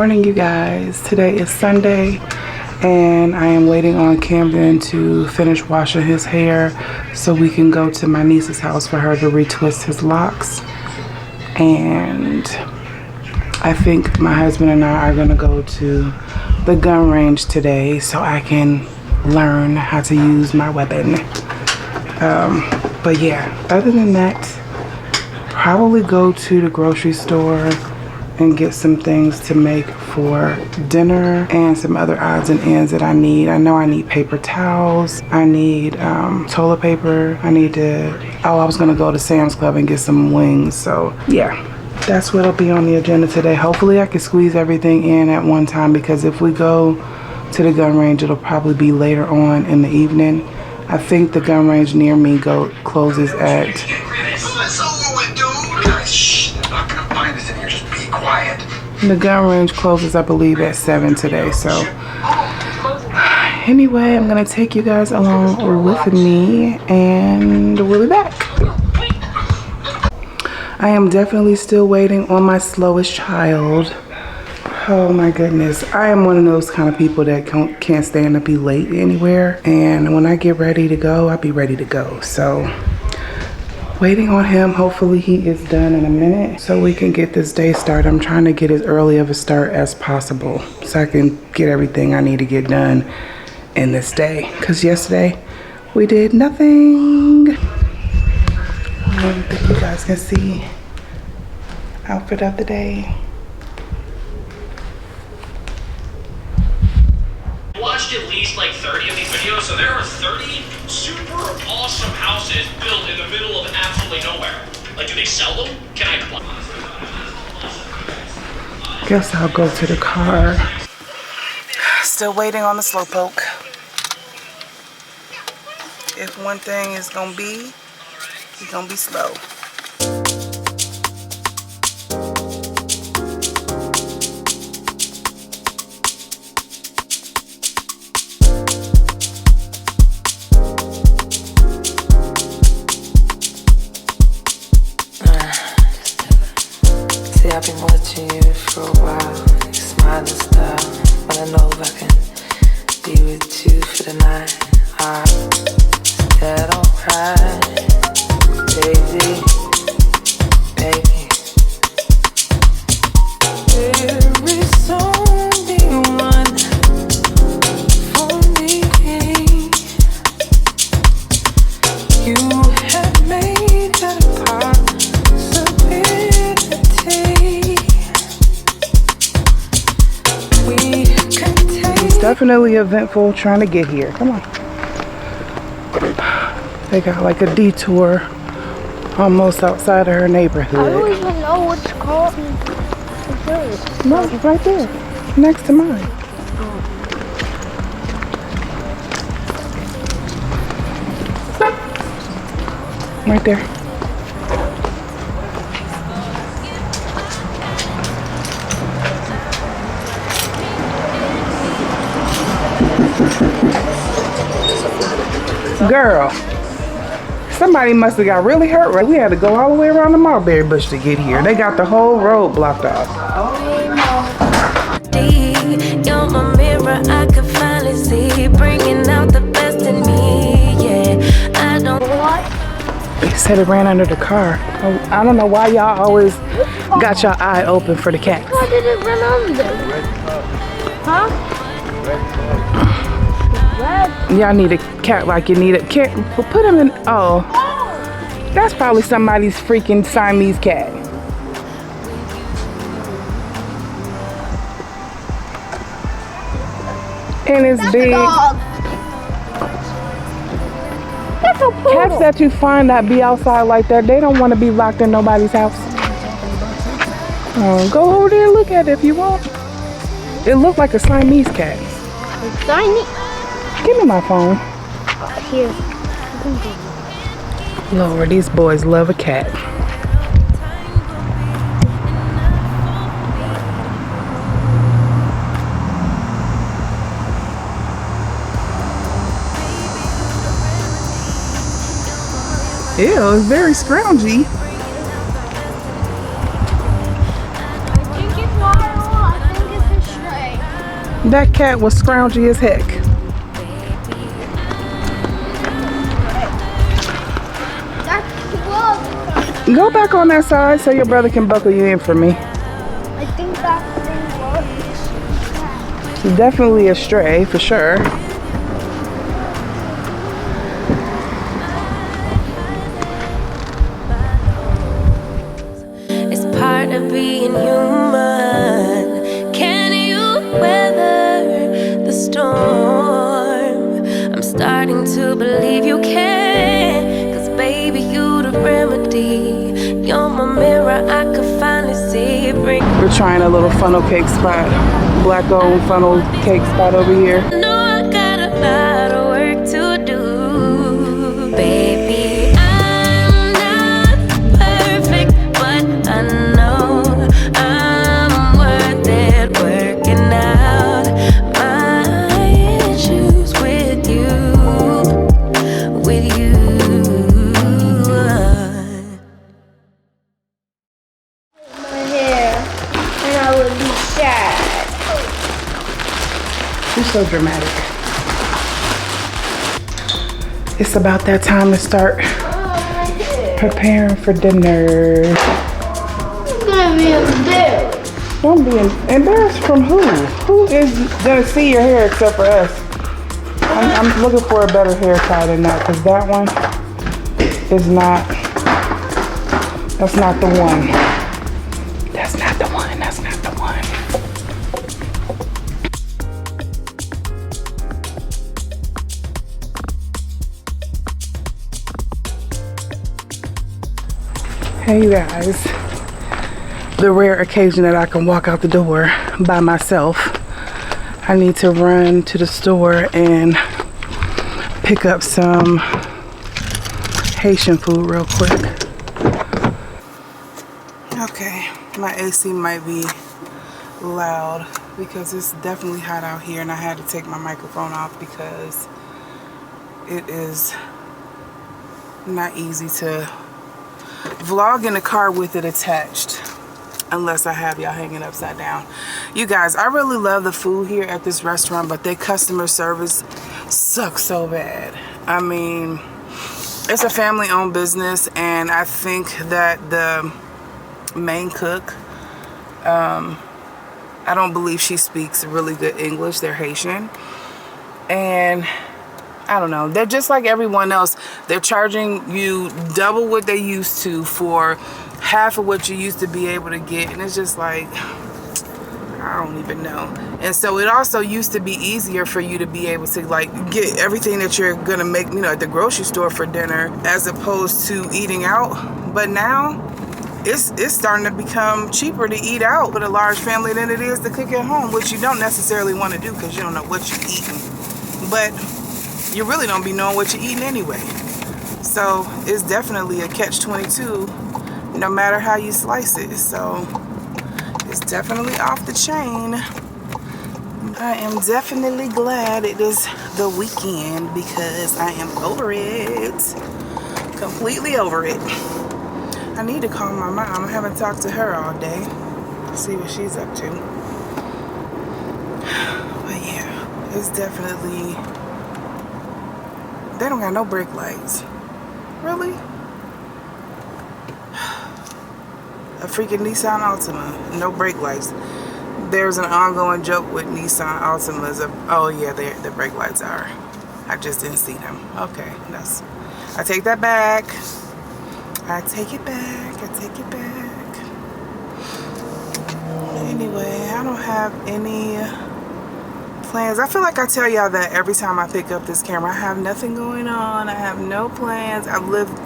morning, you guys. Today is Sunday and I am waiting on Camden to finish washing his hair so we can go to my niece's house for her to retwist his locks. And I think my husband and I are gonna go to the gun range today so I can learn how to use my weapon. But yeah, other than that, probably go to the grocery store and get some things to make for dinner and some other odds and ends that I need. I know I need paper towels. I need toilet paper. I need to, I was gonna go to Sam's Club and get some wings. So yeah, that's what'll be on the agenda today. Hopefully I can squeeze everything in at one time, because if we go to the gun range, it'll probably be later on in the evening. I think the gun range near me closes at the gun range closes, I believe, at 7 today. So anyway, I'm gonna take you guys along with me and we'll be back. I am definitely still waiting on my slowest child. Oh my goodness. I am one of those kind of people that can't stand to be late anywhere. And when I get ready to go, I'll be ready to go. So waiting on him. Hopefully he is done in a minute so we can get this day started. I'm trying to get as early of a start as possible so I can get everything I need to get done in this day. Because yesterday we did nothing. I don't think you guys can see outfit of the day. Watched at least like 30 of these videos, so there are 30 super awesome houses built in the middle of absolutely nowhere. Like, do they sell them? Can I apply? Guess I'll go to the car. Still waiting on the slowpoke. If one thing is gonna be, it's gonna be slow. I've been watching you for a while. Your smile and style. Wanna know if I can be with you for the night. Is that alright, baby? Baby. There is only one for me. You have made that a definitely eventful trying to get here. Come on. They got like a detour almost outside of her neighborhood. I don't even know what's called. No, it's right there. Next to mine. Right there. Girl, somebody must have got really hurt, right? We had to go all the way around the mulberry bush to get here. They got the whole road blocked off. You're my mirror, I can finally see, bringing out the best in me. Yeah, I don't want. They said it ran under the car. I don't know why y'all always got your eye open for the cat. Why did it run under? Huh? Y'all need a cat like you need a cat. Put him in. Oh, that's probably somebody's freaking Siamese cat. And it's big. That's a poodle. Cats that you find that be outside like that, they don't want to be locked in nobody's house. Go over there and look at it if you want. It looked like a Siamese cat. It's tiny. Give me my phone. Here. Lord, these boys love a cat. Ew, it's very scroungy. I think it's water. I think it's a That cat was scroungy as heck. That's the wall. Go back on that side so your brother can buckle you in for me. I think that's the wall. Definitely a stray for sure. It's part of being human. Can you weather the storm? I'm starting to believe you can. 'Cause baby, you the remedy. You're my mirror, I could finally see. We're trying a little funnel cake spot. Black owned funnel cake spot over here. No, I got a lot of work to do, baby. I'm not perfect, but I know I'm worth it. Working out my issues with you, with you. My hair, and I would be sad. You're so dramatic. It's about that time to start preparing for dinner. I'm gonna be embarrassed. Don't be embarrassed from who? Who is gonna see your hair except for us? I'm looking for a better hair tie than that, because that one is not, that's not the one. That's not the one, that's not the one. Hey you guys, the rare occasion that I can walk out the door by myself, I need to run to the store and pick up some Haitian food real quick. Okay, my AC might be loud because it's definitely hot out here, and I had to take my microphone off because it is not easy to vlog in the car with it attached unless I have y'all hanging upside down. You guys, I really love the food here at this restaurant, but their customer service sucks so bad. I mean, it's a family-owned business, and I think that the main cook, I don't believe she speaks really good English. They're Haitian, and I don't know, they're just like everyone else. They're charging you double what they used to for half of what you used to be able to get, and it's just like, I don't even know. And so it also used to be easier for you to be able to like get everything that you're gonna make, you know, at the grocery store for dinner as opposed to eating out. But now it's starting to become cheaper to eat out with a large family than it is to cook at home, which you don't necessarily want to do because you don't know what you're eating. But you really don't be knowing what you're eating anyway. So it's definitely a catch-22 no matter how you slice it. So it's definitely off the chain. I am definitely glad it is the weekend because I am over it. Completely over it. I need to call my mom. I haven't talked to her all day. See what she's up to. But yeah, it's definitely... They don't got no brake lights. Really? A freaking Nissan Altima, no brake lights. There's an ongoing joke with Nissan Altimas of, oh yeah, the brake lights are. I just didn't see them. Okay, I take that back. I take it back. I take it back. Anyway, I don't have any plans. I feel like I tell y'all that every time I pick up this camera. I have nothing going on. I have no plans. I've lived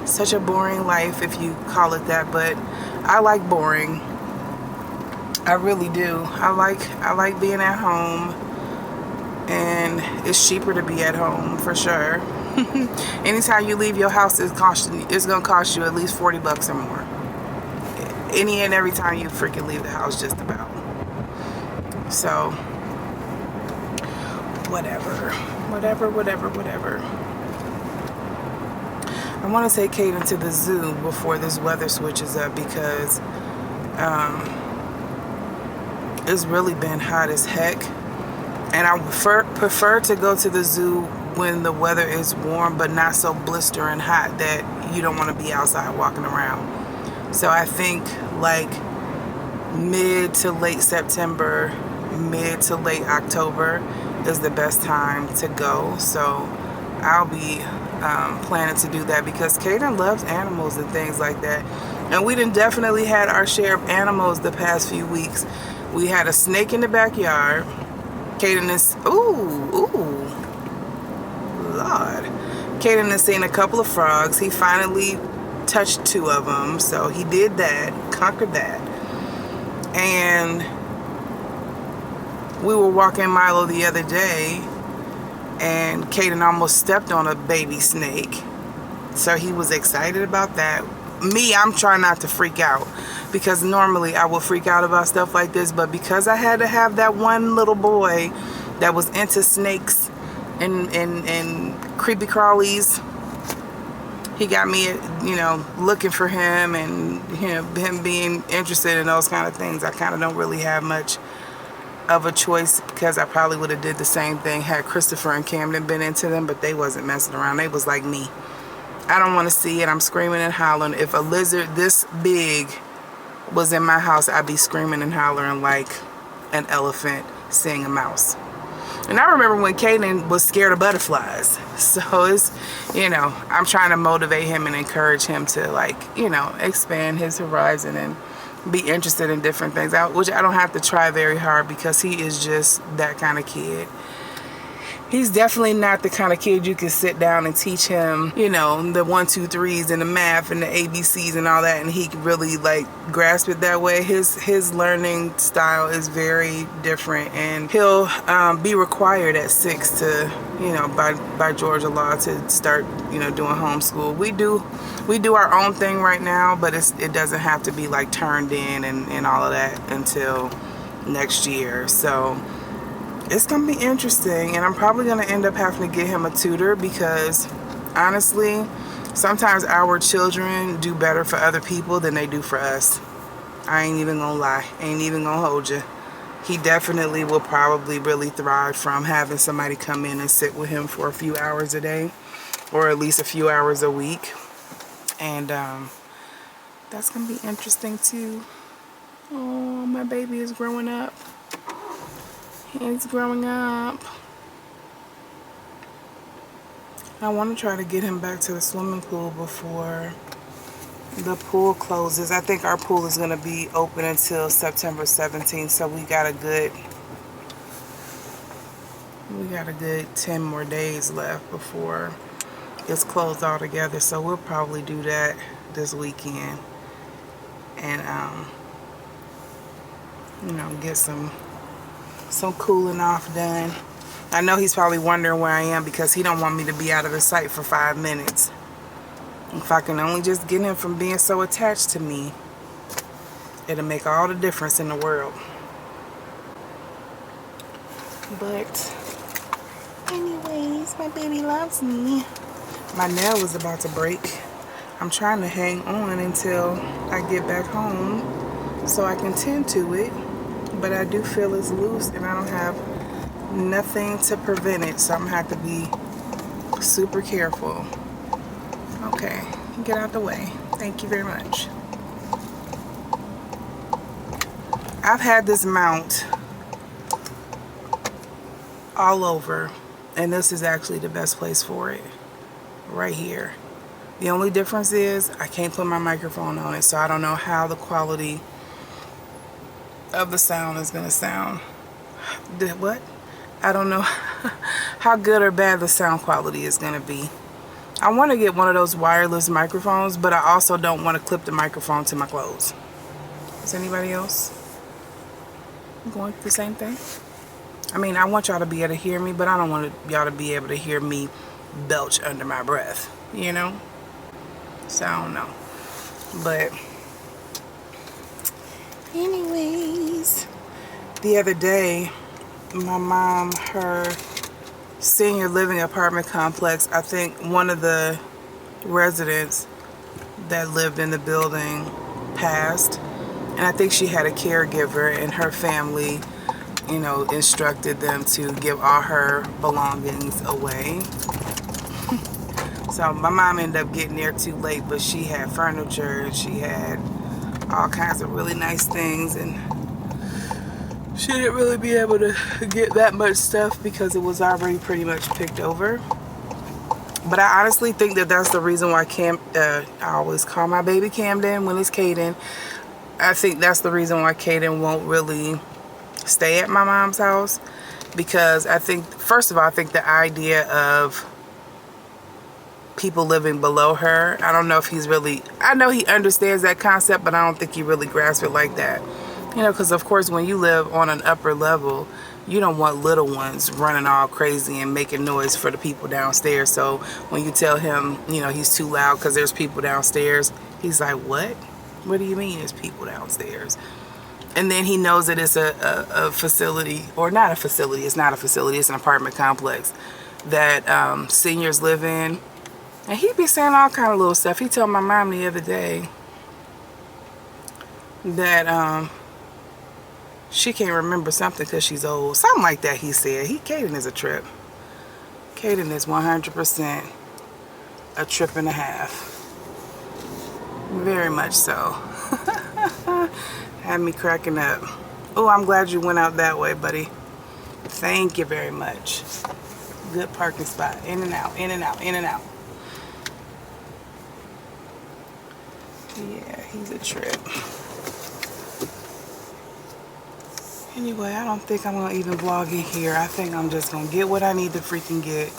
such a boring life, if you call it that, but I like boring. I really do. I like being at home, and it's cheaper to be at home for sure. Anytime you leave your house, it's gonna cost you at least 40 bucks or more. Any and every time you freaking leave the house, just about. So whatever. I want to take Kaden to the zoo before this weather switches up because it's really been hot as heck And I prefer to go to the zoo when the weather is warm, but not so blistering hot that you don't want to be outside walking around. So I think like mid to late September, mid to late October is the best time to go. So I'll be planning to do that because Kaden loves animals and things like that. And we done definitely had our share of animals the past few weeks. We had a snake in the backyard. Kaden is, ooh, Lord. Kaden has seen a couple of frogs. He finally touched 2 of them. So he did that, conquered that. And we were walking Milo the other day and Kaden almost stepped on a baby snake. So he was excited about that. Me, I'm trying not to freak out because normally I will freak out about stuff like this, but because I had to have that one little boy that was into snakes and creepy crawlies, he got me, you know, looking for him and, you know, him being interested in those kind of things. I kind of don't really have much of a choice because I probably would have did the same thing had Christopher and Camden been into them, but they wasn't messing around. They was like me. I don't want to see it. I'm screaming and hollering. If a lizard this big was in my house, I'd be screaming and hollering like an elephant seeing a mouse. And I remember when Kaden was scared of butterflies. So it's, you know, I'm trying to motivate him and encourage him to, like, you know, expand his horizon and be interested in different things, which I don't have to try very hard because he is just that kind of kid. He's definitely not the kind of kid you can sit down and teach him, you know, the 1, 2, 3s and the math and the ABCs and all that, and he can really like grasp it that way. His learning style is very different, and he'll be required at 6 to, you know, by Georgia law to start, you know, doing homeschool. We do our own thing right now, but it doesn't have to be like turned in and all of that until next year. So it's gonna be interesting, and I'm probably gonna end up having to get him a tutor because honestly, sometimes our children do better for other people than they do for us. I ain't even gonna lie, ain't even gonna hold you. He definitely will probably really thrive from having somebody come in and sit with him for a few hours a day, or at least a few hours a week. And that's gonna be interesting too. Oh, my baby is growing up. He's growing up. I want to try to get him back to the swimming pool before the pool closes. I think our pool is going to be open until September 17th, so we got a good 10 more days left before it's closed altogether. So we'll probably do that this weekend and you know, get some cooling off done. I know he's probably wondering where I am because he don't want me to be out of his sight for 5 minutes. If I can only just get him from being so attached to me, it'll make all the difference in the world. But anyways, my baby loves me. My nail is about to break. I'm trying to hang on until I get back home so I can tend to it. But I do feel it's loose and I don't have nothing to prevent it, so I'm gonna have to be super careful. Okay, get out the way. Thank you very much. I've had this mount all over, and this is actually the best place for it, right here. The only difference is I can't put my microphone on it, so I don't know how the quality of the sound is gonna sound. What? I don't know how good or bad the sound quality is gonna be. I want to get one of those wireless microphones, but I also don't want to clip the microphone to my clothes. Is anybody else going through the same thing? I mean, I want y'all to be able to hear me, but I don't want y'all to be able to hear me belch under my breath, you know? So I don't know. But anyways, the other day, my mom, her senior living apartment complex, I think one of the residents that lived in the building passed, and I think she had a caregiver, and her family, you know, instructed them to give all her belongings away. So my mom ended up getting there too late, but she had furniture and she had all kinds of really nice things, and she didn't really be able to get that much stuff because it was already pretty much picked over. But I honestly think that that's the reason why I always call my baby Camden when it's Caden. I think that's the reason why Caden won't really stay at my mom's house, because I think, first of all, I think the idea of people living below her, I don't know if he's really, I know he understands that concept, but I don't think he really grasps it like that. You know, because of course when you live on an upper level, you don't want little ones running all crazy and making noise for the people downstairs. So when you tell him, you know, he's too loud because there's people downstairs, he's like, what? What do you mean there's people downstairs? And then he knows that it's a facility, or not a facility, it's not a facility, it's an apartment complex that seniors live in. And he be saying all kind of little stuff. He told my mom the other day that she can't remember something because she's old. Something like that he said. Caden is a trip. Caden is 100% a trip and a half. Very much so. Had me cracking up. Oh, I'm glad you went out that way, buddy. Thank you very much. Good parking spot. In and out, in and out, in and out. Yeah, he's a trip. Anyway, I don't think I'm gonna even vlog in here. I think I'm just gonna get what I need to freaking get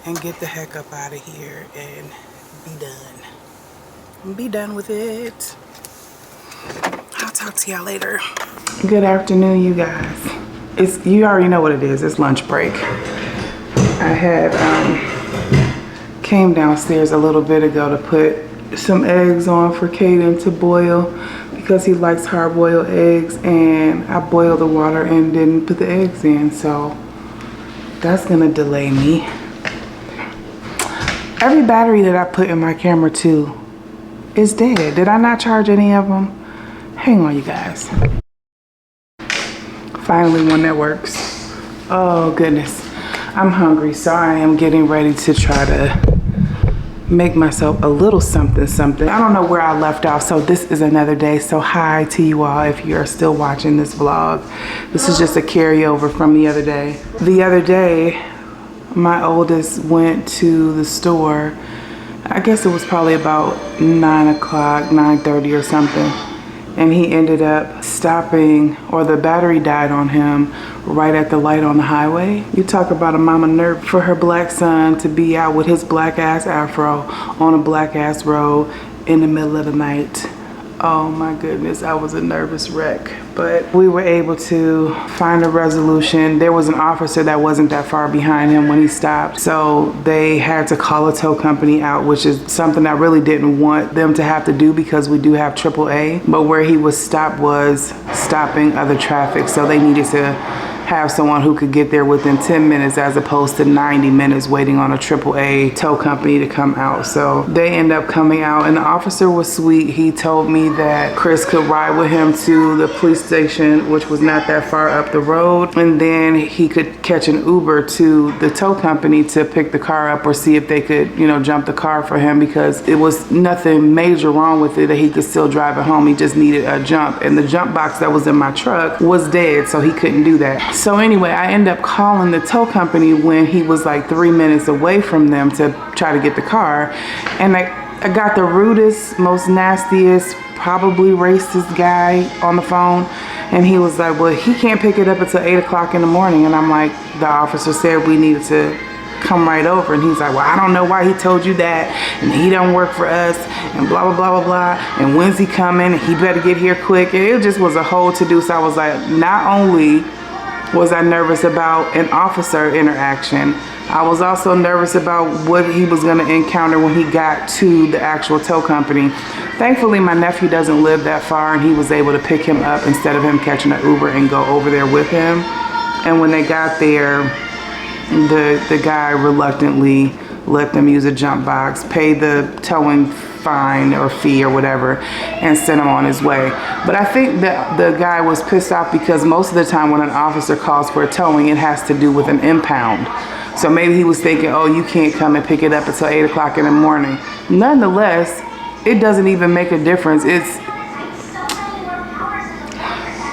and get the heck up out of here and be done. Be done with it. I'll talk to y'all later. Good afternoon, you guys. You already know what it is. It's lunch break. I had came downstairs a little bit ago to put some eggs on for Caden to boil because he likes hard-boiled eggs, and I boiled the water and didn't put the eggs in, so that's gonna delay me. Every battery that I put in my camera too is dead. Did I not charge any of them? Hang on, you guys. Finally one that works. Oh goodness, I'm hungry, so I am getting ready to try to make myself a little something. I don't know where I left off, so this is another day. So hi to you all if you're still watching this vlog. This is just a carryover from the other day. The other day, my oldest went to the store. I guess it was probably about 9 o'clock, 9:30 or something. And he ended up stopping, or the battery died on him right at the light on the highway. You talk about a mama nerve for her black son to be out with his black ass afro on a black ass road in the middle of the night. Oh my goodness, I was a nervous wreck. But we were able to find a resolution. There was an officer that wasn't that far behind him when he stopped. So they had to call a tow company out, which is something I really didn't want them to have to do because we do have AAA. But where he was stopped was stopping other traffic. So they needed to have someone who could get there within 10 minutes as opposed to 90 minutes waiting on a AAA tow company to come out. So they end up coming out, and the officer was sweet. He told me that Chris could ride with him to the police station, which was not that far up the road, and then he could catch an Uber to the tow company to pick the car up or see if they could, you know, jump the car for him, because it was nothing major wrong with it, that he could still drive it home. He just needed a jump, and the jump box that was in my truck was dead, so he couldn't do that. So anyway, I ended up calling the tow company when he was like 3 minutes away from them to try to get the car. And I got the rudest, most nastiest, probably racist guy on the phone. And he was like, well, he can't pick it up until 8 o'clock in the morning. And I'm like, the officer said we needed to come right over. And he's like, well, I don't know why he told you that, and he don't work for us, and blah, blah, blah, blah, blah. And when's he coming? He better get here quick. And it just was a whole to-do. So I was like, not only was I nervous about an officer interaction, I was also nervous about what he was going to encounter when he got to the actual tow company. Thankfully, my nephew doesn't live that far, and he was able to pick him up instead of him catching an Uber and go over there with him. And when they got there, the guy reluctantly let them use a jump box, pay the towing fine or fee or whatever, and send him on his way. But I think that the guy was pissed off because most of the time when an officer calls for a towing, it has to do with an impound. So maybe he was thinking, oh, you can't come and pick it up until 8 o'clock in the morning. Nonetheless, it doesn't even make a difference.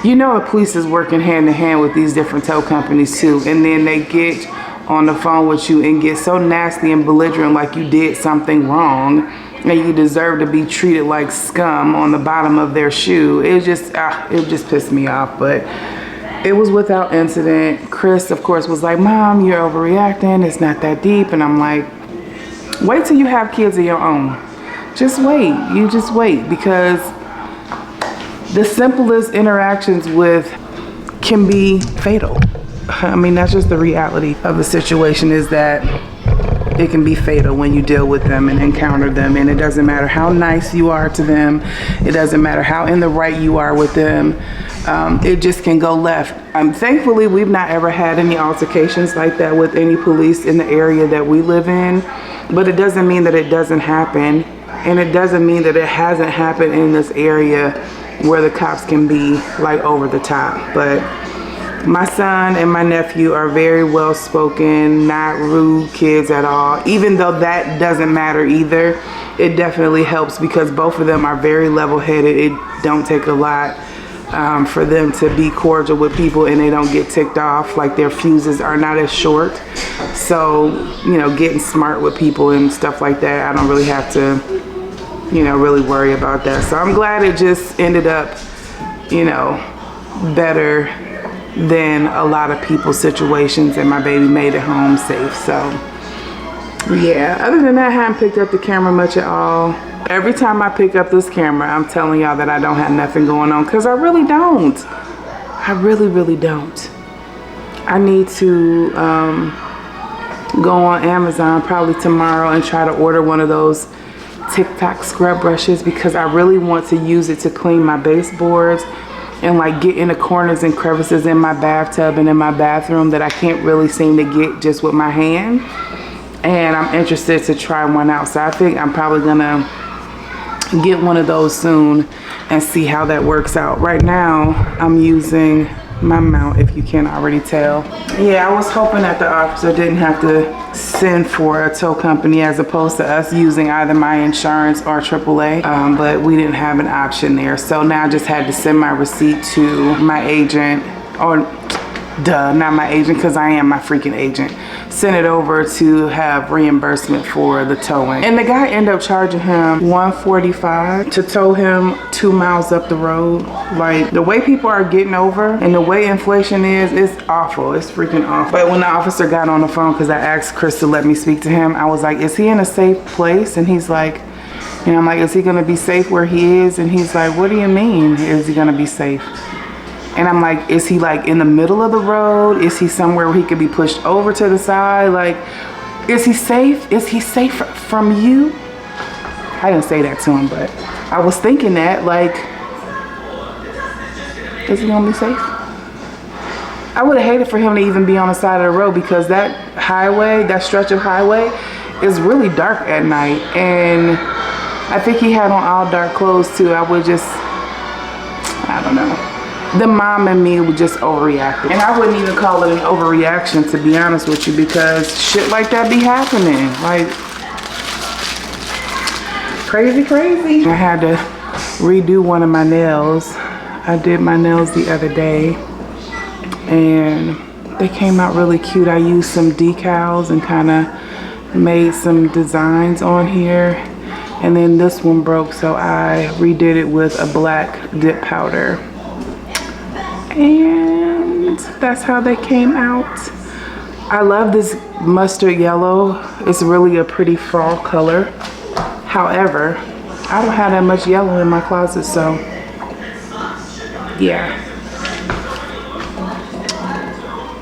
The police is working hand in hand with these different tow companies too. And then they get on the phone with you and get so nasty and belligerent like you did something wrong and you deserve to be treated like scum on the bottom of their shoe. It just pissed me off, but it was without incident. Chris, of course, was like, Mom, you're overreacting. It's not that deep. And I'm like, wait till you have kids of your own. Just wait. You just wait, because the simplest interactions can be fatal. I mean, that's just the reality of the situation, is that it can be fatal when you deal with them and encounter them. And it doesn't matter how nice you are to them. It doesn't matter how in the right you are with them. It just can go left. Thankfully, we've not ever had any altercations like that with any police in the area that we live in. But it doesn't mean that it doesn't happen. And it doesn't mean that it hasn't happened in this area where the cops can be like over the top. But my son and my nephew are very well spoken, not rude kids at all. Even though that doesn't matter either, it definitely helps because both of them are very level-headed. It don't take a lot for them to be cordial with people, and they don't get ticked off. Like, their fuses are not as short. So, getting smart with people and stuff like that, I don't really have to, really worry about that. So I'm glad it just ended up, better than a lot of people's situations, and my baby made it home safe. So yeah, other than that, I haven't picked up the camera much at all. Every time I pick up this camera, I'm telling y'all that I don't have nothing going on, because I really don't. I really don't. I need to go on Amazon probably tomorrow and try to order one of those TikTok scrub brushes, because I really want to use it to clean my baseboards and like get in the corners and crevices in my bathtub and in my bathroom that I can't really seem to get just with my hand. And I'm interested to try one out. So I think I'm probably gonna get one of those soon and see how that works out. Right now, I'm using my mount, if you can't already tell. Yeah, I was hoping that the officer didn't have to send for a tow company as opposed to us using either my insurance or AAA, but we didn't have an option there. So now I just had to send my receipt to my agent, or not my agent, because I am my freaking agent. Send it over to have reimbursement for the towing. And the guy ended up charging him $145 to tow him 2 miles up the road. Like, the way people are getting over and the way inflation is, it's awful. It's freaking awful. But when the officer got on the phone, because I asked Chris to let me speak to him, I was like, is he in a safe place? And he's like, I'm like, is he gonna be safe where he is? And he's like, what do you mean, is he gonna be safe? And I'm like, is he like in the middle of the road? Is he somewhere where he could be pushed over to the side? Like, is he safe? Is he safe from you? I didn't say that to him, but I was thinking that, like, is he gonna be safe? I would have hated for him to even be on the side of the road, because that highway, that stretch of highway is really dark at night. And I think he had on all dark clothes too. I would just, I don't know. The mom and me would just overreact. And I wouldn't even call it an overreaction, to be honest with you, because shit like that be happening. Like, crazy. I had to redo one of my nails. I did my nails the other day and they came out really cute. I used some decals and kind of made some designs on here. And then this one broke, so I redid it with a black dip powder. And that's how they came out. I love this mustard yellow. It's really a pretty fall color. However, I don't have that much yellow in my closet, so yeah.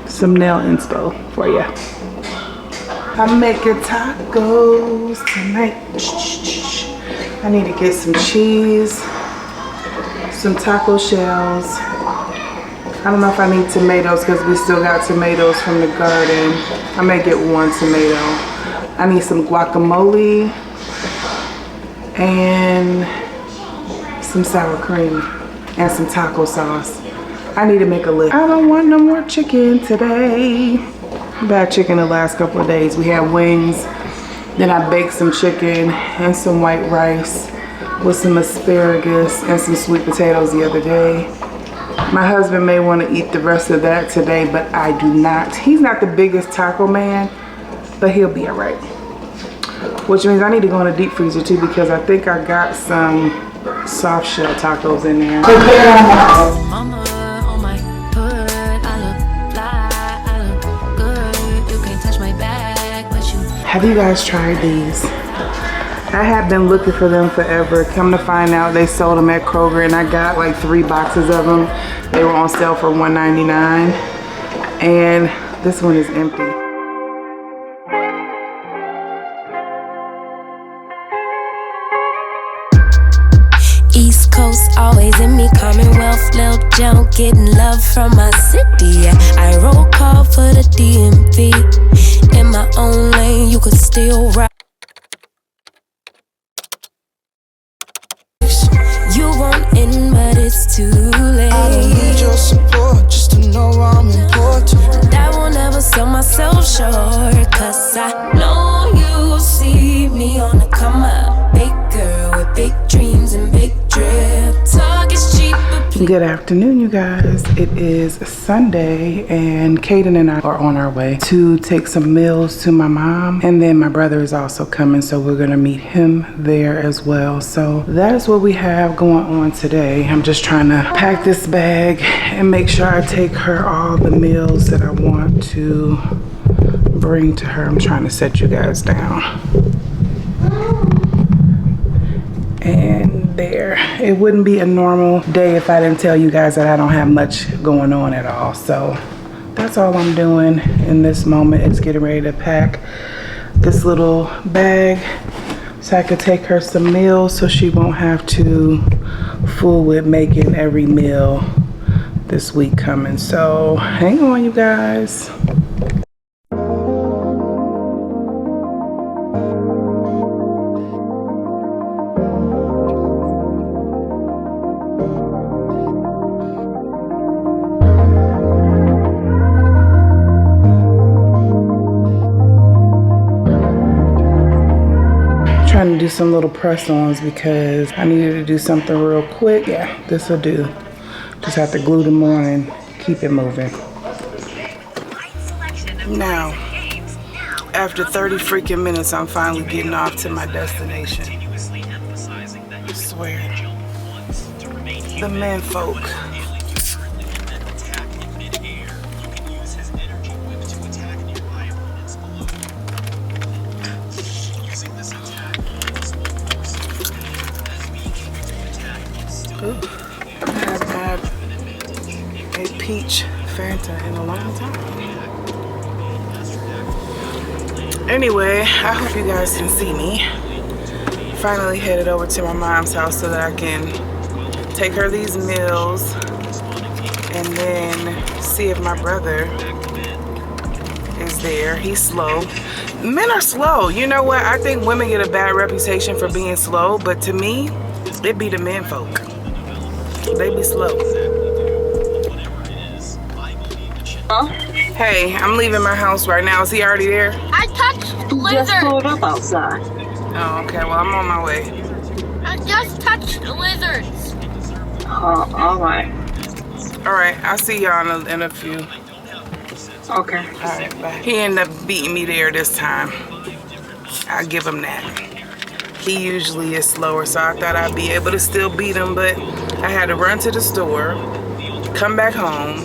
Some nail inspo for you. I'm making tacos tonight. I need to get some cheese, some taco shells. I don't know if I need tomatoes because we still got tomatoes from the garden. I may get 1 tomato. I need some guacamole and some sour cream and some taco sauce. I need to make a list. I don't want no more chicken today. I've had chicken the last couple of days. We had wings, then I baked some chicken and some white rice with some asparagus and some sweet potatoes the other day. My husband may want to eat the rest of that today, but I do not. He's not the biggest taco man, but he'll be all right. Which means I need to go in the deep freezer too, because I think I got some soft shell tacos in there. Mama on my hood, I look fly, I look good. You can't touch my bag, but you. Have you guys tried these? I have been looking for them forever. Come to find out, they sold them at Kroger, and I got like 3 boxes of them. They were on sale for $1.99, and this one is empty. East Coast always in me, Commonwealth, Lil Jon, getting love from my city. Yeah, I roll call for the DMV. In my own lane, you could still ride. You won't in, but it's too late. I don't need your support just to know I'm important. I will never sell myself short, cause I know you see me on the come up. Big girl with big dreams and big drip. Talk is cheap, but Good afternoon, you guys. It is Sunday, and Kaden and I are on our way to take some meals to my mom, and then my brother is also coming, so we're gonna meet him there as well. So that is what we have going on today. I'm just trying to pack this bag and make sure I take her all the meals that I want to bring to her. I'm trying to set you guys down. And there, it wouldn't be a normal day if I didn't tell you guys that I don't have much going on at all. So that's all I'm doing in this moment, is getting ready to pack this little bag so I could take her some meals so she won't have to fool with making every meal this week coming. So hang on, you guys. Trying to do some little press-ons because I needed to do something real quick. Yeah, this will do. Just have to glue them on and keep it moving. Now, after 30 freaking minutes, I'm finally getting off to my destination. I swear. The men folk. Ooh, I haven't had a peach Fanta in a long time. Anyway, I hope you guys can see me. Finally headed over to my mom's house so that I can take her these meals and then see if my brother is there. He's slow. Men are slow. You know what? I think women get a bad reputation for being slow, but to me, it be the men folk. They be slow. Huh? Hey, I'm leaving my house right now. Is he already there? I touched the Just lizard. pulled up outside. Oh, okay. Well, I'm on my way. I just touched the lizards. All right. All right. I'll see y'all in a few. Okay. All right, bye. He ended up beating me there this time. I'll give him that. He usually is slower, so I thought I'd be able to still beat him, but I had to run to the store, come back home,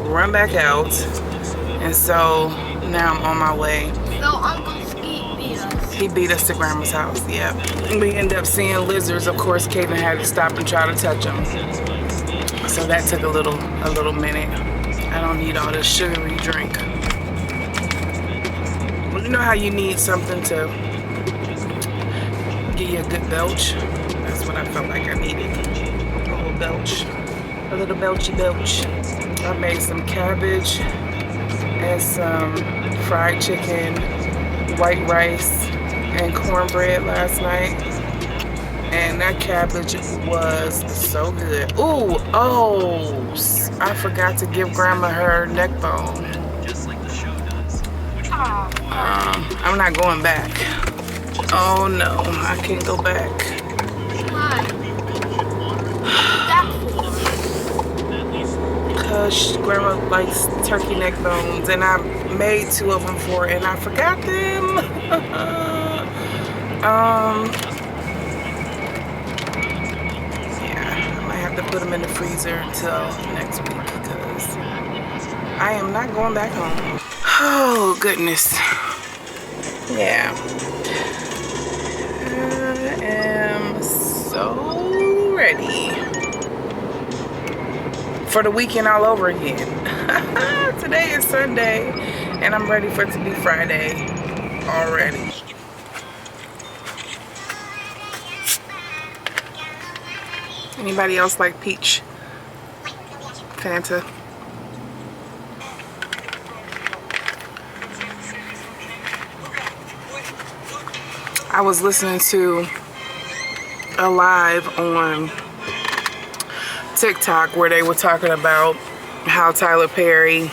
run back out, and so now I'm on my way. So Uncle Skeet beat us. He beat us to Grandma's house, yep. We ended up seeing lizards. Of course, Caitlin had to stop and try to touch them. So that took a little minute. I don't need all this sugary drink. You know how you need something to give you a good belch? That's what I felt like I needed. A little belch. A little belchy belch. I made some cabbage and some fried chicken white rice and cornbread last night. And that cabbage was so good. Ooh, oh, I forgot to give Grandma her neck bone. I'm not going back. Oh no, I can't go back. Because Grandma likes turkey neck bones, and I made 2 of them for her, and I forgot them. Yeah, I might have to put them in the freezer until next week because I am not going back home. Oh goodness. Yeah. I am so ready for the weekend all over again. Today is Sunday and I'm ready for it to be Friday already. Anybody else like peach Fanta? I was listening to a live on TikTok where they were talking about how Tyler Perry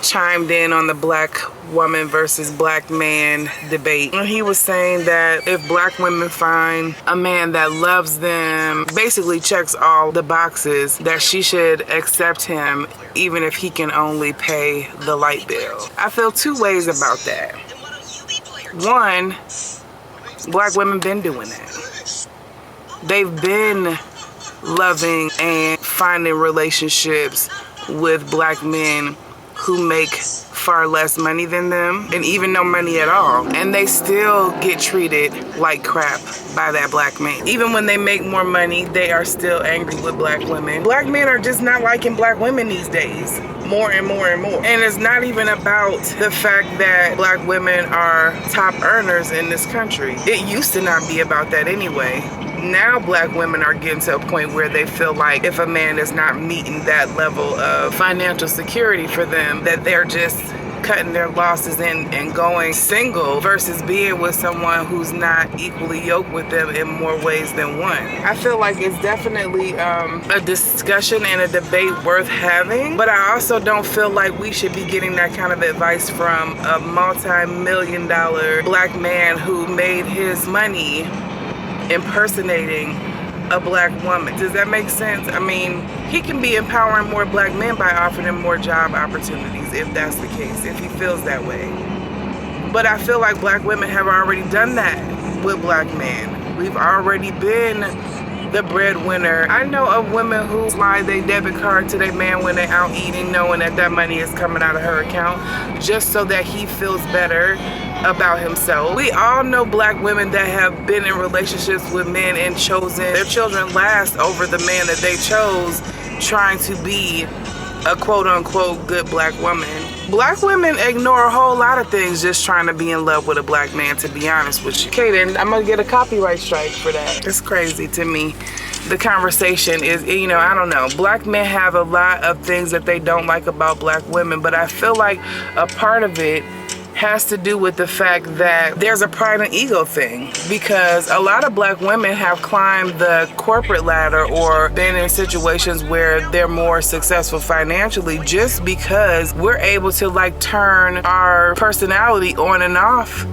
chimed in on the black woman versus black man debate. And he was saying that if black women find a man that loves them, basically checks all the boxes, that she should accept him even if he can only pay the light bill. I feel 2 ways about that. One, black women been doing that. They've been loving and finding relationships with black men who make far less money than them, and even no money at all, and they still get treated like crap by that black man. Even when they make more money, they are still angry with black women. Black men are just not liking black women these days, more and more and more. And it's not even about the fact that black women are top earners in this country. It used to not be about that anyway. Now black women are getting to a point where they feel like if a man is not meeting that level of financial security for them, that they're just cutting their losses and going single versus being with someone who's not equally yoked with them in more ways than one. I feel like it's definitely a discussion and a debate worth having, but I also don't feel like we should be getting that kind of advice from a multi-million-dollar black man who made his money impersonating a black woman. Does that make sense? I mean, he can be empowering more black men by offering them more job opportunities if that's the case, if he feels that way. But I feel like black women have already done that with black men. We've already been the breadwinner. I know of women who slide their debit card to their man when they're out eating, knowing that that money is coming out of her account, just so that he feels better about himself. We all know black women that have been in relationships with men and chosen their children last over the man that they chose, trying to be a quote-unquote good black woman. Black women ignore a whole lot of things just trying to be in love with a black man, to be honest with you. Okay, then I'm gonna get a copyright strike for that. It's crazy to me. The conversation is, you know, I don't know. Black men have a lot of things that they don't like about black women, but I feel like a part of it has to do with the fact that there's a pride and ego thing, because a lot of black women have climbed the corporate ladder or been in situations where they're more successful financially just because we're able to like turn our personality on and off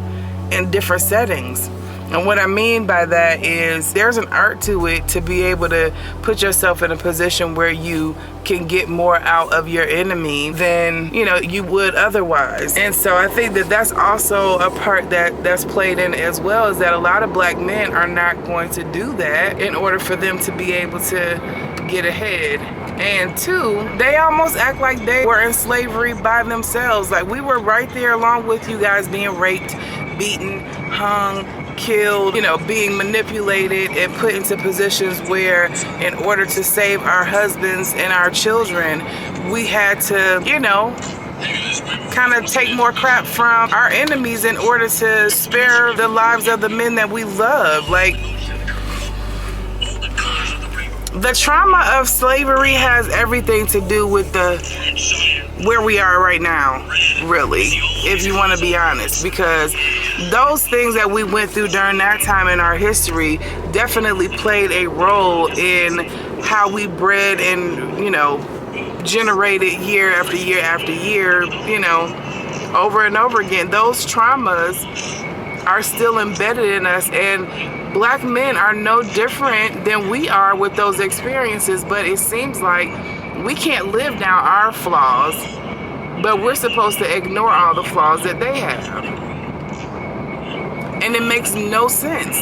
in different settings. And what I mean by that is there's an art to it to be able to put yourself in a position where you can get more out of your enemy than, you know, you would otherwise. And so I think that that's also a part that's played in as well, is that a lot of black men are not going to do that in order for them to be able to get ahead. And 2, they almost act like they were in slavery by themselves. Like, we were right there along with you guys being raped, beaten, hung, killed, you know, being manipulated and put into positions where in order to save our husbands and our children, we had to, you know, kind of take more crap from our enemies in order to spare the lives of the men that we love. Like, the trauma of slavery has everything to do with where we are right now, really, if you want to be honest, because those things that we went through during that time in our history definitely played a role in how we bred and, you know, generated year after year after year, you know, over and over again. Those traumas are still embedded in us, and black men are no different than we are with those experiences, but it seems like we can't live down our flaws, but we're supposed to ignore all the flaws that they have. And it makes no sense.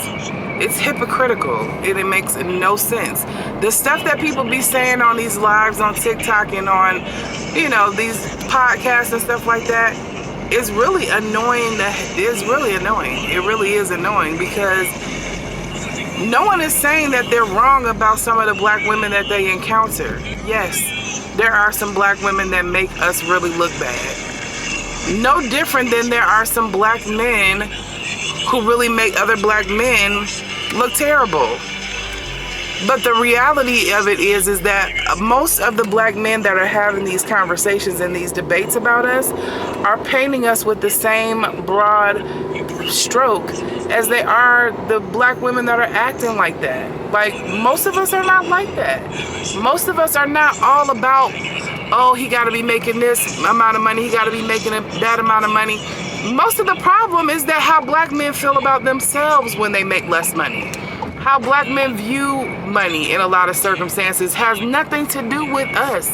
It's hypocritical, and it makes no sense. The stuff that people be saying on these lives on TikTok and on, you know, these podcasts and stuff like that is really annoying. It's really annoying. It really is annoying, because no one is saying that they're wrong about some of the black women that they encounter. Yes, there are some black women that make us really look bad. No different than there are some black men who really make other black men look terrible. But the reality of it is that most of the black men that are having these conversations and these debates about us are painting us with the same broad stroke as they are the black women that are acting like that. Like, most of us are not like that. Most of us are not all about, oh, he got to be making this amount of money, he got to be making that amount of money. Most of the problem is that how black men feel about themselves when they make less money. How black men view money in a lot of circumstances has nothing to do with us.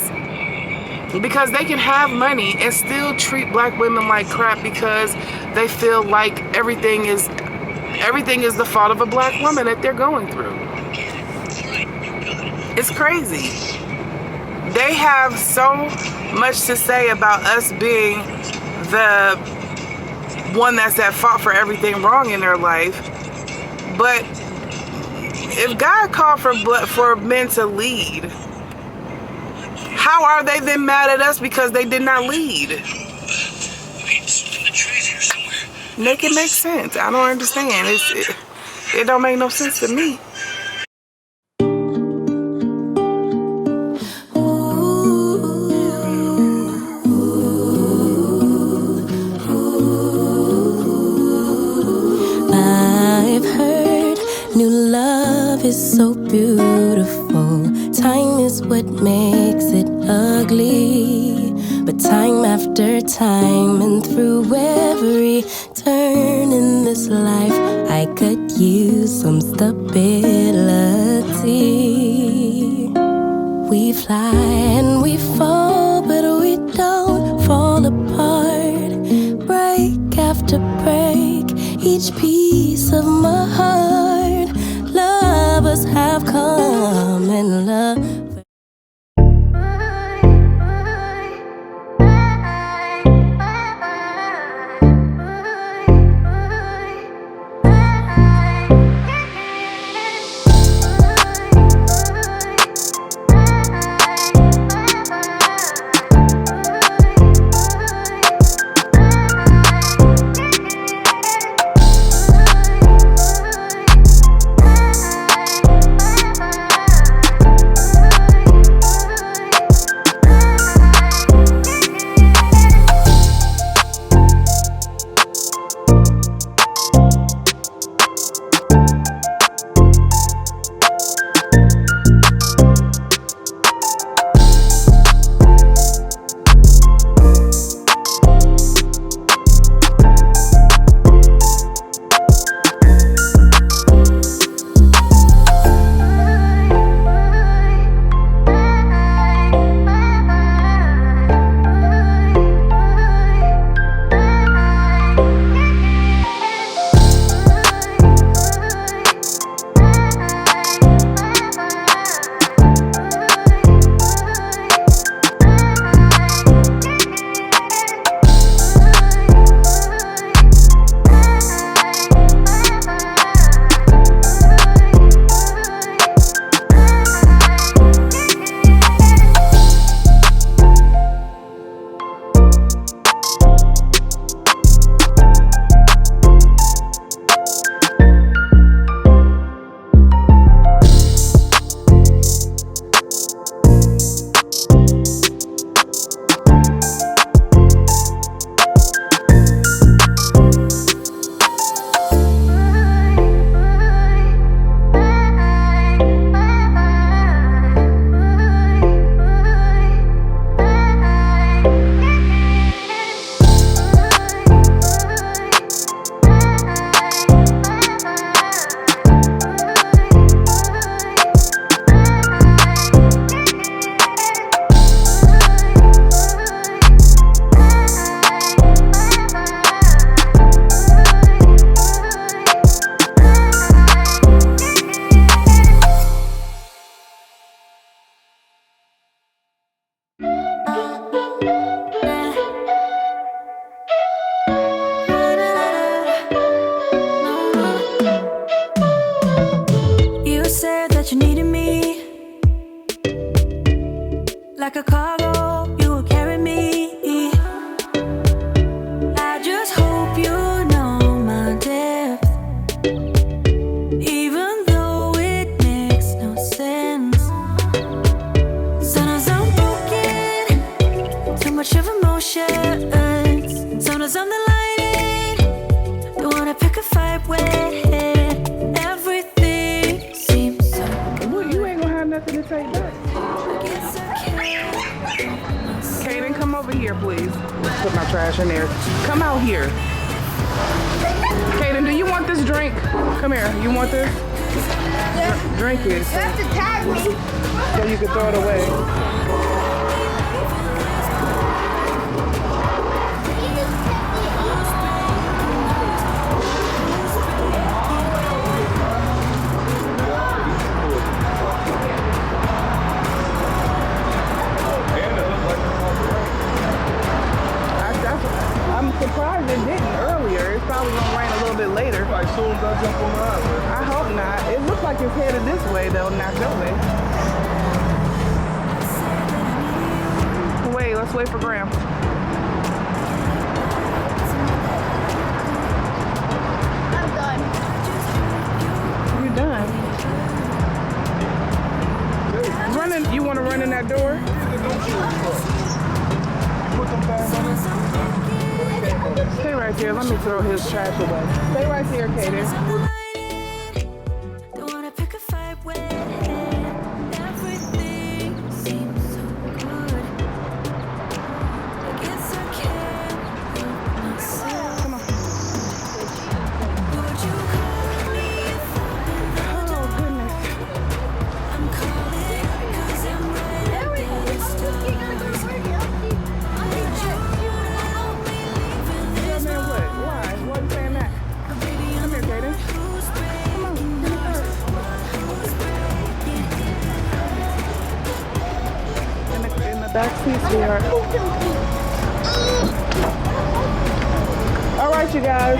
Because they can have money and still treat black women like crap because they feel like everything is the fault of a black woman that they're going through. It's crazy. They have so much to say about us being the one that's at fault for everything wrong in their life. But if God called for men to lead, how are they then mad at us because they did not lead? Make it make sense. I don't understand. It don't make no sense to me. Is so beautiful. Time is what makes it ugly. But time after time and through every turn in this life, I could use some stability. We fly and we fall, but we don't fall apart. Break after break, each piece of my heart. Lovers have come and love. cameras on the lighting. Don't wanna pick a fight when everything seems so Well, you ain't gonna have nothing to take back. it's okay. Kaden, come over here, please. Put my trash in there. Come out here. Kaden, do you want this drink? Come here. You want this? Drink it. You have to tag me. So you can throw it away. I'm surprised it didn't earlier. It's probably gonna rain a little bit later. As soon as I jump on the highway. I hope not. It looks like it's headed this way though, not your way. Wait, let's wait for Graham. I'm done. You done? Running? You want to run in that door? Put them bags on it. Stay right there. Let me throw his trash away. Stay right there, Kaden. Don't wanna pick a fight when everything seems so good. Like it's okay. Come on. Would you call me if Oh, goodness. I'm calling? 'Cause I'm right at this time. I need you to help me leave in this Man, what? Why? Why are you saying that? baby. Come here, Kaden. Who's Come on. Give me first. In the back seat, sweetheart. All right, you guys.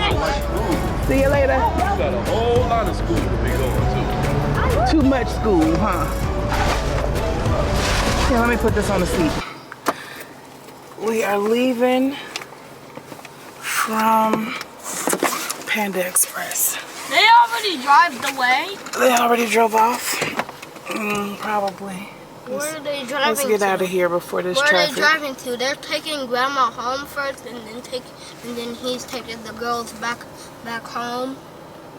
See you later. You got a whole lot of school to be going to. Too much school, huh? Here, let me put this on the seat. We are leaving from Panda Express. They already drive the way. They already drove off? Probably. Where are they driving Let's get to? out of here before this Where are they traffic. driving to? They're taking Grandma home first, and then he's taking the girls back home.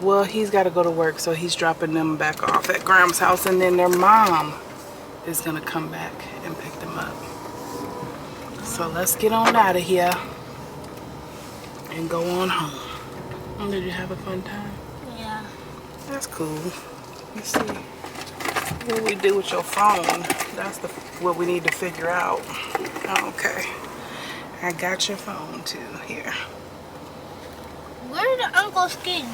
Well, he's got to go to work, so he's dropping them back off at Graham's house, and then their mom is gonna come back and pick them up. So let's get on out of here and go on home. Did you have a fun time? Yeah. That's cool. Let's see what we do with your phone. That's what we need to figure out. Okay. I got your phone too here. Where did Uncle Skeet?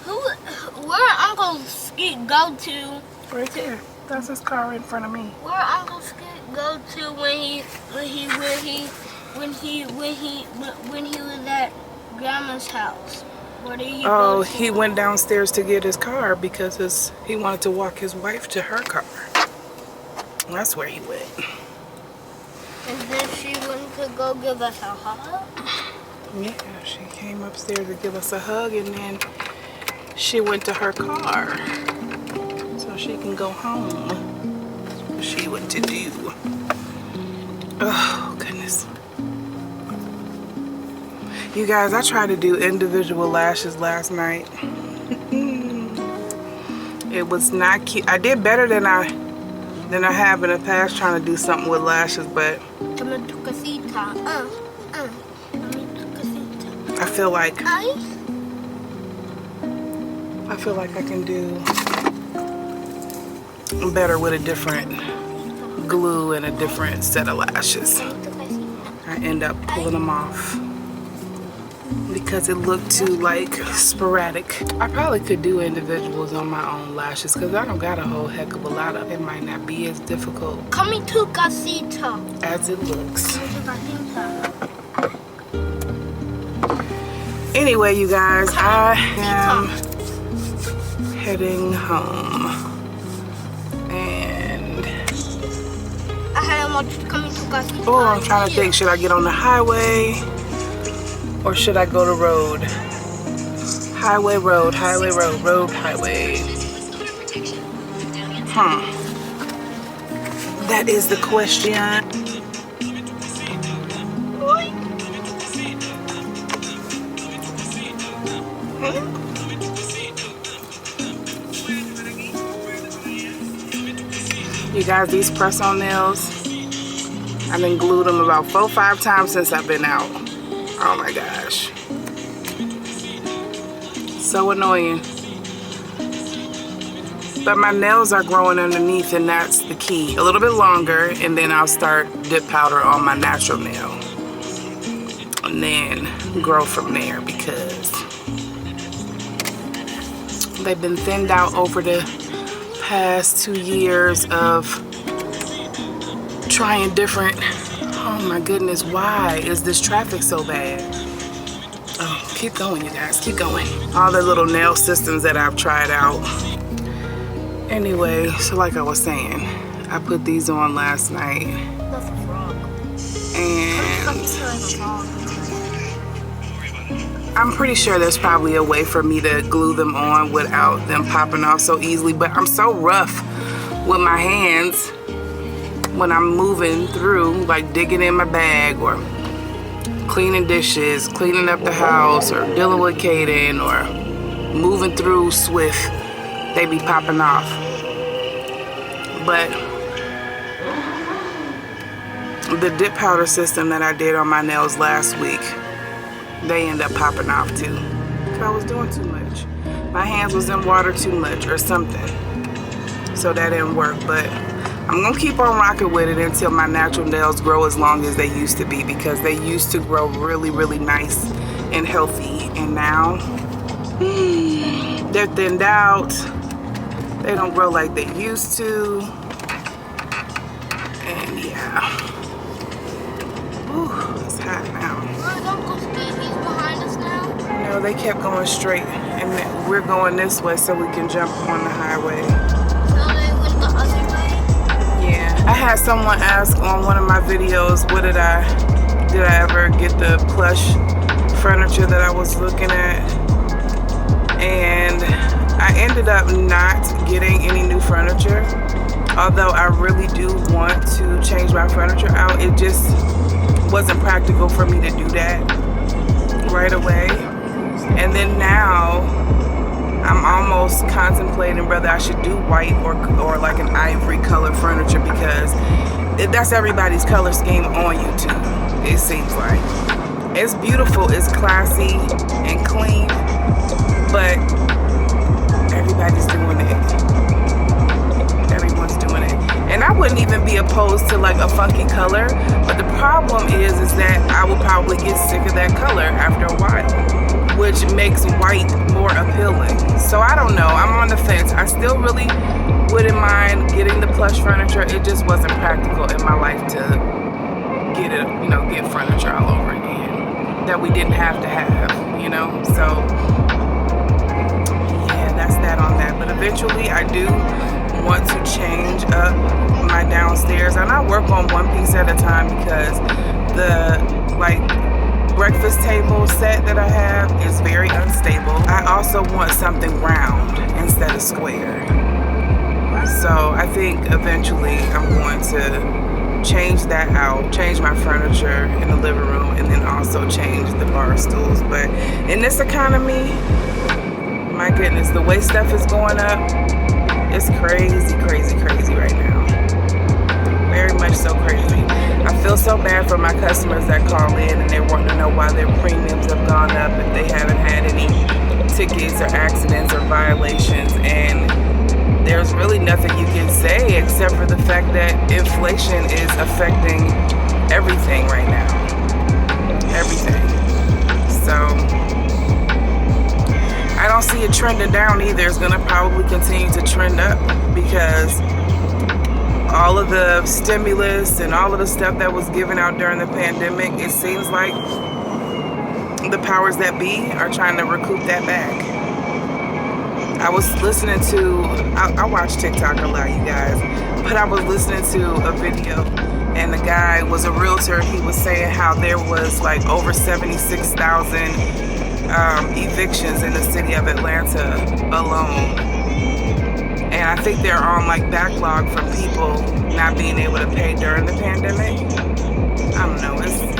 Where Uncle Skeet go to? Right there. That's his car in front of me. Where Uncle Skeet go to when he was at Grandma's house? Where did he go Oh, to? he went downstairs to get his car because he wanted to walk his wife to her car. That's where he went. And then she went to go give us a hug. Yeah, she came upstairs to give us a hug, and then she went to her car so she can go home. That's what she went to do. Oh, goodness. You guys, I tried to do individual lashes last night. It was not cute. I did better than I have in the past trying to do something with lashes, but I feel like I can do better with a different glue and a different set of lashes. I end up pulling them off because it looked too like sporadic. I probably could do individuals on my own lashes because I don't got a whole heck of a lot of it. Might not be as difficult Coming to casita. as it looks. Anyway, you guys, I am heading home. And I had a much coming to casita. oh, I'm trying to think, should I get on the highway or should I go to road? Highway, road, highway, road, road, highway. That is the question. You guys, these press-on nails, I've been glued them about 4 or 5 times since I've been out. Oh my gosh. So annoying. But my nails are growing underneath, and that's the key. A little bit longer, and then I'll start dip powder on my natural nail. And then grow from there, because they've been thinned out over the past 2 years of trying different. Oh my goodness, why is this traffic so bad? Oh, keep going, you guys, keep going. All the little nail systems that I've tried out. Anyway, so like I was saying, I put these on last night. That's a frog. And I'm pretty sure there's probably a way for me to glue them on without them popping off so easily, but I'm so rough with my hands when I'm moving through, like digging in my bag or cleaning dishes, cleaning up the house, or dealing with Kaden, or moving through Swift, they be popping off. But the dip powder system that I did on my nails last week, they end up popping off too. Because I was doing too much. My hands was in water too much or something. So that didn't work, but I'm gonna keep on rocking with it until my natural nails grow as long as they used to be, because they used to grow really, really nice and healthy. And now, they're thinned out. They don't grow like they used to. And yeah. Ooh, it's hot now. Don't go straight. He's behind us now. No, they kept going straight, and we're going this way so we can jump on the highway. So they went the other way. Yeah, I had someone ask on one of my videos, did I ever get the plush furniture that I was looking at? And I ended up not getting any new furniture, although I really do want to change my furniture out. It just wasn't practical for me to do that right away. And then now I'm almost contemplating whether I should do white or like an ivory color furniture, because that's everybody's color scheme on YouTube, it seems like. It's beautiful, it's classy and clean, but everybody's doing it. Everyone's doing it. And I wouldn't even be opposed to like a funky color, but the problem is that I will probably get sick of that color after a while, which makes white more appealing. So I don't know, I'm on the fence. I still really wouldn't mind getting the plush furniture. It just wasn't practical in my life to get furniture all over again that we didn't have to have, so yeah, that's that on that. But eventually I do want to change up my downstairs, and I work on one piece at a time, because the breakfast table set that I have is very unstable. I also want something round instead of square. So I think eventually I'm going to change that out, change my furniture in the living room, and then also change the bar stools. But in this economy, my goodness, the way stuff is going up, it's crazy, crazy, crazy right now. Very much so crazy. I feel so bad for my customers that call in and they want to know why their premiums have gone up if they haven't had any tickets or accidents or violations. And there's really nothing you can say except for the fact that inflation is affecting everything right now. Everything. So I don't see it trending down either. It's gonna probably continue to trend up, because all of the stimulus and all of the stuff that was given out during the pandemic, it seems like the powers that be are trying to recoup that back. I was listening to, I watch TikTok a lot, you guys, but I was listening to a video, and the guy was a realtor. He was saying how there was like over 76,000 evictions in the city of Atlanta alone. And I think they're on like backlog from people not being able to pay during the pandemic. I don't know, it's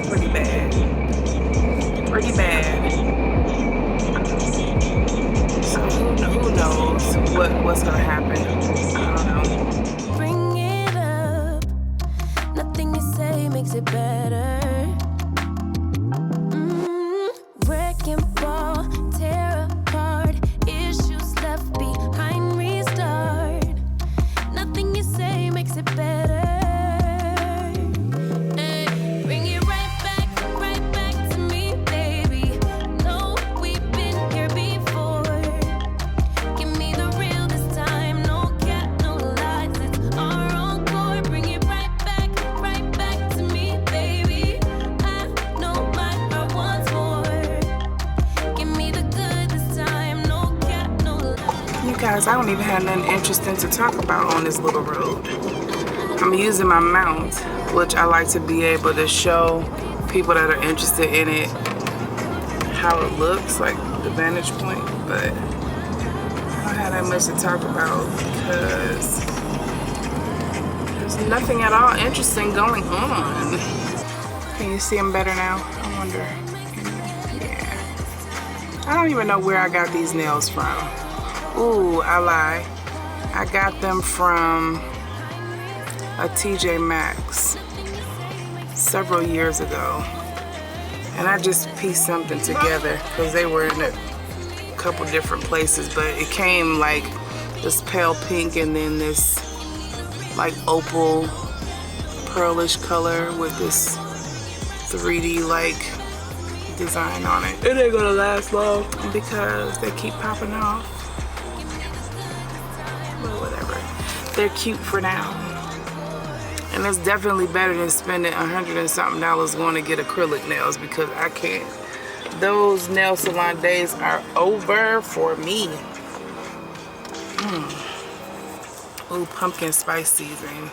pretty bad. Pretty bad. what's gonna happen. I don't know. Bring it up. Nothing you say makes it better. Wrecking ball, tear apart. Issues left behind, restart. Nothing you say makes it better. Ay, bring it right back to me, baby. No, we've been here before. Give me the real this time. No cap, no lies. It's our encore. Bring it right back to me, baby. I know my heart wants more. Give me the good this time. No cap, no lies. You guys, I don't even have nothing interesting to talk about on this little road. I'm using my mount, which I like to be able to show people that are interested in it how it looks, like the vantage point, but I don't have that much to talk about because there's nothing at all interesting going on. Can you see them better now? I wonder. Yeah. I don't even know where I got these nails from. Ooh, I lie. I got them from a TJ Maxx several years ago. And I just pieced something together because they were in a couple different places, but it came like this pale pink and then this like opal pearlish color with this 3D like design on it. It ain't gonna last long because they keep popping off. But whatever. They're cute for now. And it's definitely better than spending $100 and something going to get acrylic nails because I can't. Those nail salon days are over for me. Ooh, pumpkin spice seasoning.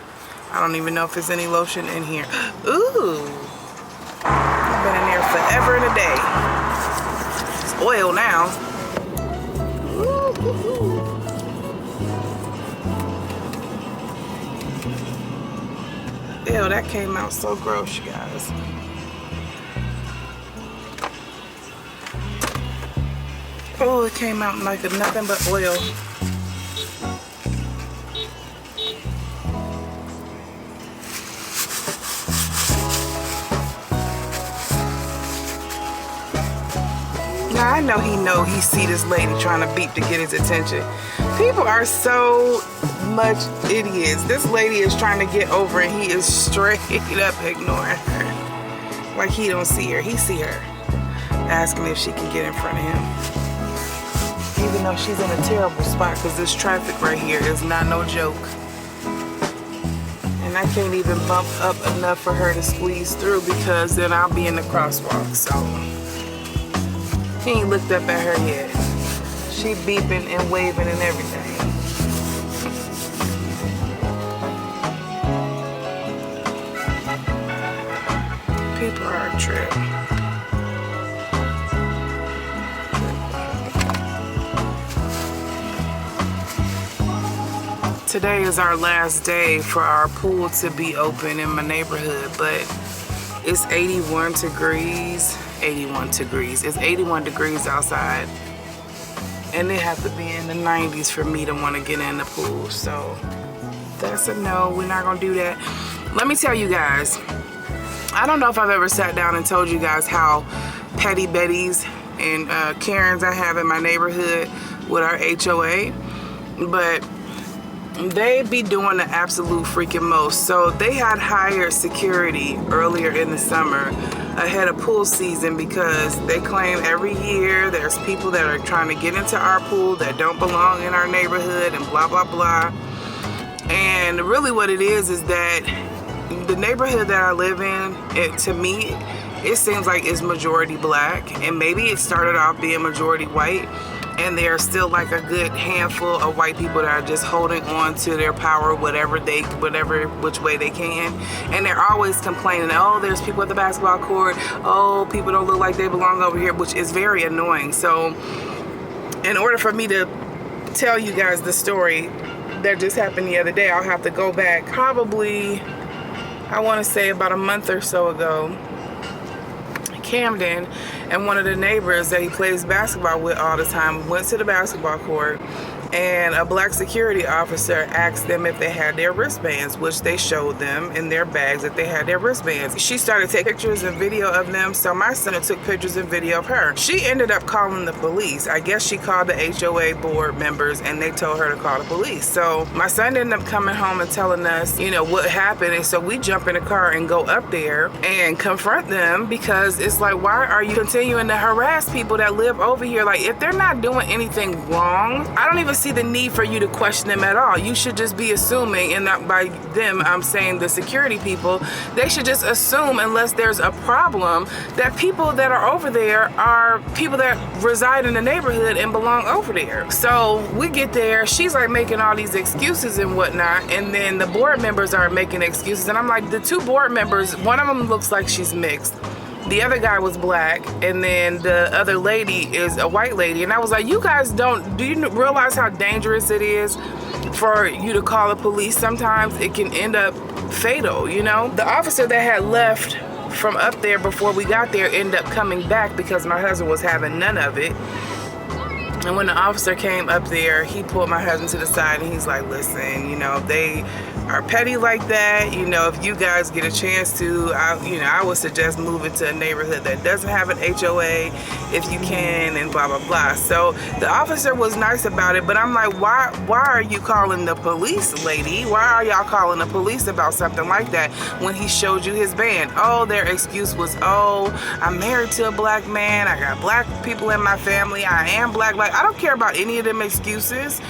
I don't even know if there's any lotion in here. Ooh. I've been in there forever and a day. It's oil now. Ooh. Ew, that came out so gross, you guys. Oh, it came out like nothing but oil. Now I know he see this lady trying to beep to get his attention. People are so much idiots. This lady is trying to get over and he is straight up ignoring her. Like he don't see her. He see her. Asking if she can get in front of him. Even though she's in a terrible spot because this traffic right here is not no joke. And I can't even bump up enough for her to squeeze through because then I'll be in the crosswalk. So he ain't looked up at her yet. She beeping and waving and everything. People are a trip. Today is our last day for our pool to be open in my neighborhood, but it's 81 degrees. 81 degrees. It's 81 degrees outside. And it has to be in the 90s for me to want to get in the pool. So that's a no. We're not going to do that. Let me tell you guys. I don't know if I've ever sat down and told you guys how petty Bettys and Karens I have in my neighborhood with our HOA. But they be doing the absolute freaking most. So they had hired security earlier in the summer ahead of pool season because they claim every year there's people that are trying to get into our pool that don't belong in our neighborhood and blah blah blah. And really what it is that the neighborhood that I live in, to me, it seems like it's majority black, and maybe it started off being majority white, and there are still like a good handful of white people that are just holding on to their power which way they can. And they're always complaining, oh, there's people at the basketball court, oh, people don't look like they belong over here, which is very annoying. So in order for me to tell you guys the story that just happened the other day, I'll have to go back probably, I want to say about a month or so ago. Camden, and one of the neighbors that he plays basketball with all the time went to the basketball court and a black security officer asked them if they had their wristbands, which they showed them in their bags that they had their wristbands. She started taking pictures and video of them, so my son took pictures and video of her. She ended up calling the police. I guess she called the HOA board members and they told her to call the police. So my son ended up coming home and telling us, you know, what happened. And so we jump in the car and go up there and confront them, because it's like, why are you continuing to harass people that live over here? Like, if they're not doing anything wrong, I don't even see the need for you to question them at all. You should just be assuming, and not by them, I'm saying the security people, they should just assume, unless there's a problem, that people that are over there are people that reside in the neighborhood and belong over there. So we get there, she's like making all these excuses and whatnot, and then the board members are making excuses, and I'm like, the two board members, one of them looks like she's mixed. The other guy was black, and then the other lady is a white lady. And I was like, you guys do you realize how dangerous it is for you to call the police? Sometimes it can end up fatal, you know? The officer that had left from up there before we got there ended up coming back because my husband was having none of it. And when the officer came up there, he pulled my husband to the side and he's like, listen, you know, they are petty like that. You know, if you guys get a chance to, I would suggest moving to a neighborhood that doesn't have an HOA if you can, and blah, blah, blah. So the officer was nice about it, but I'm like, why are you calling the police, lady? Why are y'all calling the police about something like that when he showed you his band? Oh, their excuse was, oh, I'm married to a black man. I got black people in my family. I am black. Like, I don't care about any of them excuses,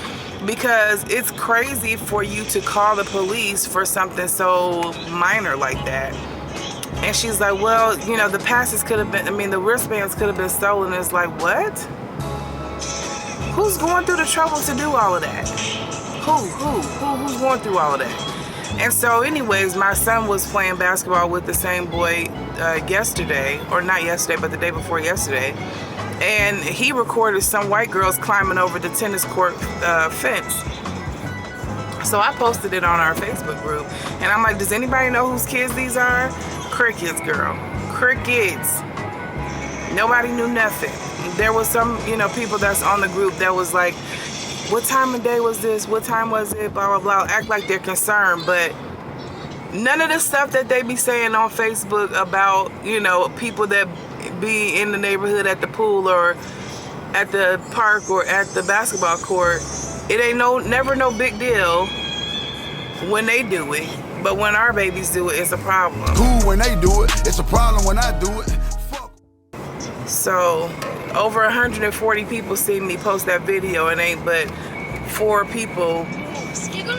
because it's crazy for you to call the police for something so minor like that. And she's like, well, you know, the passes could have been, the wristbands could have been stolen. It's like, what? Who's going through the trouble to do all of that? Who's going through all of that? And so anyways, my son was playing basketball with the same boy yesterday, or not yesterday, but the day before yesterday. And he recorded some white girls climbing over the tennis court fence. So I posted it on our Facebook group. And I'm like, does anybody know whose kids these are? Crickets, girl. Crickets. Nobody knew nothing. There was some, you know, people that's on the group that was like, what time of day was this? What time was it? Blah, blah, blah. Act like they're concerned. But none of the stuff that they be saying on Facebook about, you know, people that be in the neighborhood at the pool or at the park or at the basketball court, it ain't never no big deal when they do it, but when our babies do it, it's a problem. Cool when they do it, it's a problem when I do it. Fuck. So over 140 people seen me post that video, and ain't but 4 people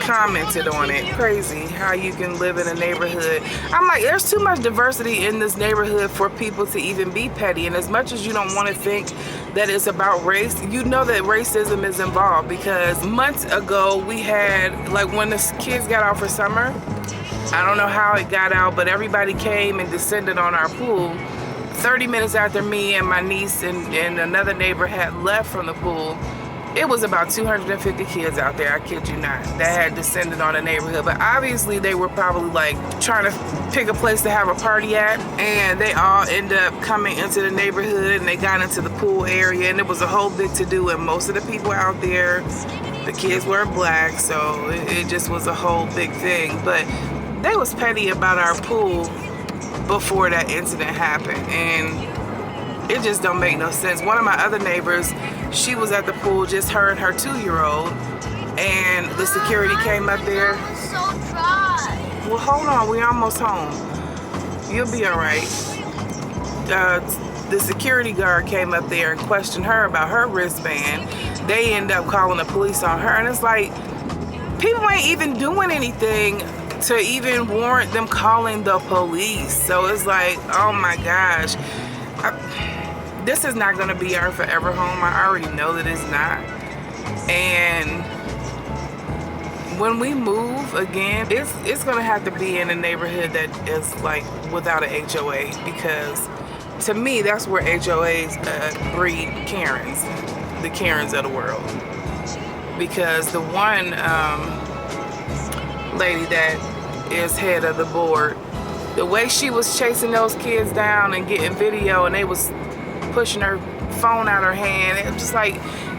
commented on it. Crazy how you can live in a neighborhood. I'm like, there's too much diversity in this neighborhood for people to even be petty. And as much as you don't want to think that it's about race, you know that racism is involved, because months ago we had, like, when the kids got out for summer, I don't know how it got out, but everybody came and descended on our pool 30 minutes after me and my niece and another neighbor had left from the pool. It was about 250 kids out there, I kid you not, that had descended on the neighborhood. But obviously they were probably like trying to pick a place to have a party at, and they all ended up coming into the neighborhood and they got into the pool area, and it was a whole big to-do. And most of the people out there, the kids were black, so it just was a whole big thing. But they was petty about our pool before that incident happened, and it just don't make no sense. One of my other neighbors, she was at the pool, just her and her 2-year-old, and the security came up there. It's so dry. Well, hold on, we're almost home. You'll be all right. The security guard came up there and questioned her about her wristband. They end up calling the police on her, and it's like, people ain't even doing anything to even warrant them calling the police. So it's like, oh my gosh. This is not going to be our forever home. I already know that it's not. And when we move again, it's going to have to be in a neighborhood that is like without an HOA, because to me, that's where HOAs breed Karens, the Karens of the world. Because the one lady that is head of the board, the way she was chasing those kids down and getting video, and they was pushing her phone out her hand, it was just like,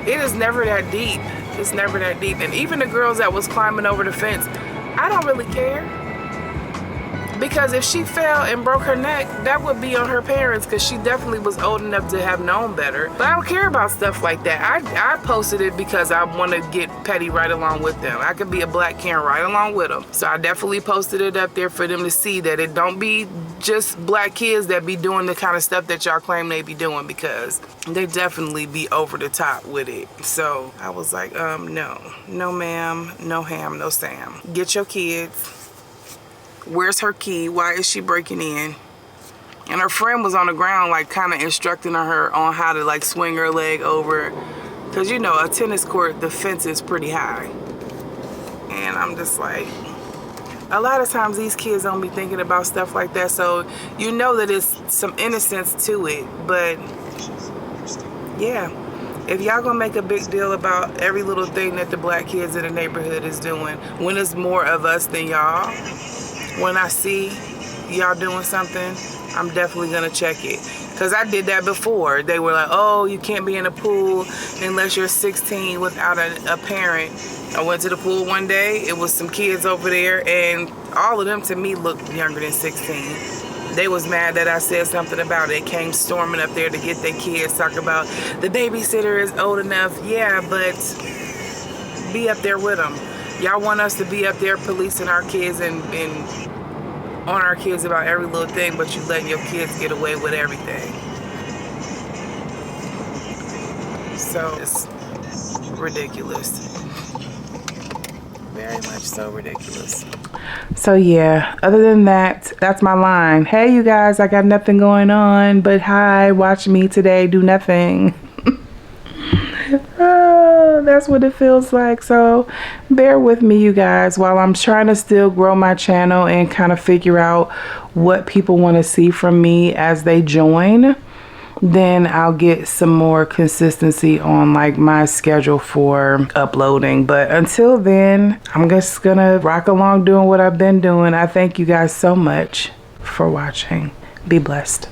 it is never that deep. It's never that deep. And even the girls that was climbing over the fence, I don't really care. Because if she fell and broke her neck, that would be on her parents, because she definitely was old enough to have known better. But I don't care about stuff like that. I posted it because I want to get petty right along with them. I could be a black Karen right along with them. So I definitely posted it up there for them to see that it don't be just black kids that be doing the kind of stuff that y'all claim they be doing, because they definitely be over the top with it. So I was like, no ma'am, no ham, no Sam. Get your kids. Where's her key? Why is she breaking in? And her friend was on the ground, like kind of instructing her on how to like swing her leg over. Cause you know, a tennis court, the fence is pretty high. And I'm just like, a lot of times these kids don't be thinking about stuff like that. So you know that it's some innocence to it. But yeah, if y'all gonna make a big deal about every little thing that the black kids in the neighborhood is doing, when it's more of us than y'all, when I see y'all doing something, I'm definitely gonna check it. Cause I did that before. They were like, oh, you can't be in a pool unless you're 16 without a parent. I went to the pool one day, it was some kids over there, and all of them to me looked younger than 16. They was mad that I said something about it. Came storming up there to get their kids, talk about the babysitter is old enough. Yeah, but be up there with them. Y'all want us to be up there policing our kids and on our kids about every little thing, but you letting your kids get away with everything. So it's ridiculous. Very much so ridiculous. So yeah, other than that, that's my line. Hey you guys, I got nothing going on, but hi, watch me today do nothing. Oh, that's what it feels like. So bear with me, you guys, while I'm trying to still grow my channel and kind of figure out what people want to see from me as they join. Then I'll get some more consistency on like my schedule for uploading. But until then, I'm just gonna rock along doing what I've been doing. I thank you guys so much for watching. Be blessed.